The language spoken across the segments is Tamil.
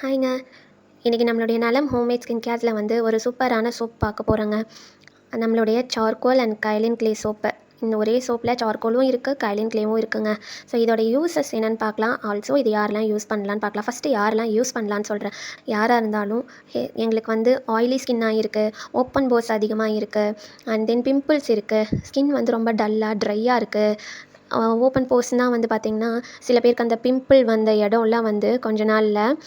ஹாய்ங்க. இன்றைக்கி நம்மளுடைய நலம் ஹோம்மேட் ஸ்கின் கேர்ஸில் வந்து ஒரு சூப்பரான சோப் பார்க்க போகிறோங்க. நம்மளுடைய சார்கோல் அண்ட் கைலின் க்ளே சோப்பு. இந்த ஒரே சோப்பில் சார்கோலும் இருக்குது, கைலின் க்ளேவும் இருக்குங்க. ஸோ இதோட யூஸஸ் என்னென்னு பார்க்கலாம். ஆல்சோ இது யாரெல்லாம் யூஸ் பண்ணலான்னு பார்க்கலாம். ஃபஸ்ட்டு யாரெல்லாம் யூஸ் பண்ணலான்னு சொல்கிறேன். யாராக இருந்தாலும் எங்களுக்கு வந்து ஆயிலி ஸ்கின்னாக இருக்குது, ஓப்பன் போர்ஸ் அதிகமாக இருக்குது, அண்ட் தென் பிம்பிள்ஸ் இருக்குது, ஸ்கின் வந்து ரொம்ப டல்லாக ட்ரையாக இருக்குது. ஓப்பன் போர்ஸ்னால் வந்து பார்த்திங்கன்னா சில பேருக்கு அந்த பிம்பிள் வந்த இடம்லாம் வந்து கொஞ்ச நாளில்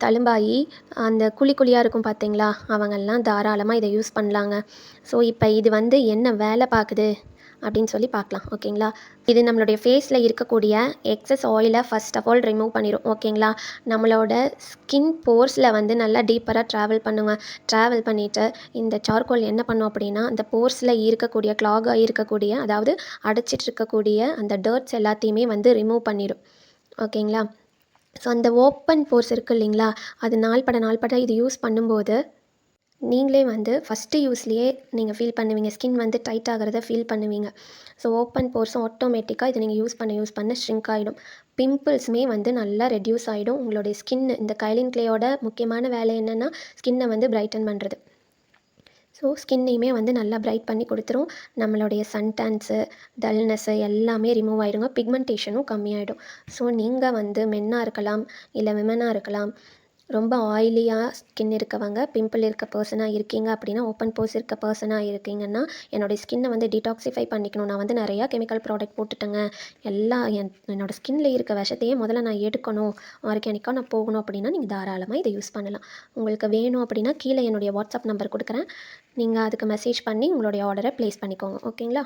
தழும்பாகி அந்த குழி குழியாக இருக்கும் பார்த்தீங்களா, அவங்கெல்லாம் தாராளமாக இதை யூஸ் பண்ணலாங்க. ஸோ இப்போ இது வந்து என்ன வேலை பார்க்குது அப்படின்னு சொல்லி பார்க்கலாம். ஓகேங்களா. இது நம்மளுடைய ஃபேஸில் இருக்கக்கூடிய எக்ஸஸ் ஆயிலை ஃபர்ஸ்ட் ஆஃப் ஆல் ரிமூவ் பண்ணிடும். ஓகேங்களா. நம்மளோட ஸ்கின் போர்ஸில் வந்து நல்லா டீப்பராக ட்ராவல் பண்ணிவிட்டு இந்த சார்கோல் என்ன பண்ணும் அப்படின்னா, அந்த போர்ஸில் இருக்கக்கூடிய கிளாகாக இருக்கக்கூடிய, அதாவது அடைச்சிட்டு இருக்கக்கூடிய அந்த டர்ட்ஸ் எல்லாத்தையுமே வந்து ரிமூவ் பண்ணிடும். ஓகேங்களா. ஸோ அந்த ஓப்பன் போர்ஸ் இருக்குது இல்லைங்களா, அது நாள்பட இது யூஸ் பண்ணும்போது நீங்களே வந்து ஃபஸ்ட்டு யூஸ்லேயே நீங்கள் ஃபீல் பண்ணுவீங்க. ஸ்கின் வந்து டைட் ஆகிறத ஃபீல் பண்ணுவீங்க. ஸோ ஓப்பன் போர்ஸும் ஆட்டோமேட்டிக்காக இதை நீங்கள் யூஸ் பண்ண ஷ்ரிங்க் ஆகிடும். பிம்பிள்ஸுமே வந்து நல்லா ரெடியூஸ் ஆகிடும். உங்களுடைய ஸ்கின் இந்த கைலின் க்ளேயோட முக்கியமான வேலை என்னென்னா ஸ்கின்னை வந்து பிரைட்டன் பண்ணுறது. ஸோ ஸ்கின்னையுமே வந்து நல்லா பிரைட் பண்ணி கொடுத்துரும். நம்மளுடைய சன்டேன்ஸு, டல்னஸ்ஸு எல்லாமே ரிமூவ் ஆகிடுங்க. பிக்மெண்டேஷனும் கம்மியாயிடும். ஸோ நீங்கள் வந்து மென்னாக இருக்கலாம், இல்லை விமனாக இருக்கலாம், ரொம்ப ஆயிலியாக ஸ்கின் இருக்கவங்க, பிம்பிள் இருக்க பர்சனாக இருக்கீங்க அப்படின்னா, ஓப்பன் போர்ஸ் இருக்க பர்சனாக இருக்கீங்கன்னா, என்னோடய ஸ்கின்னை வந்து டிடாக்ஸிஃபை பண்ணிக்கணும், நான் வந்து நிறையா கெமிக்கல் ப்ராடக்ட் போட்டுட்டேங்க, எல்லாம் என்னோடய ஸ்கின்ல இருக்க விஷத்தையே முதல்ல நான் எடுக்கணும், ஆர்கானிக்காக நான் போகணும் அப்படின்னா நீங்கள் தாராளமாக இதை யூஸ் பண்ணலாம். உங்களுக்கு வேணும் அப்படின்னா கீழே என்னுடைய வாட்ஸ்அப் நம்பர் கொடுக்குறேன். நீங்கள் அதுக்கு மெசேஜ் பண்ணி உங்களுடைய ஆர்டரை ப்ளேஸ் பண்ணிக்கோங்க. ஓகேங்களா.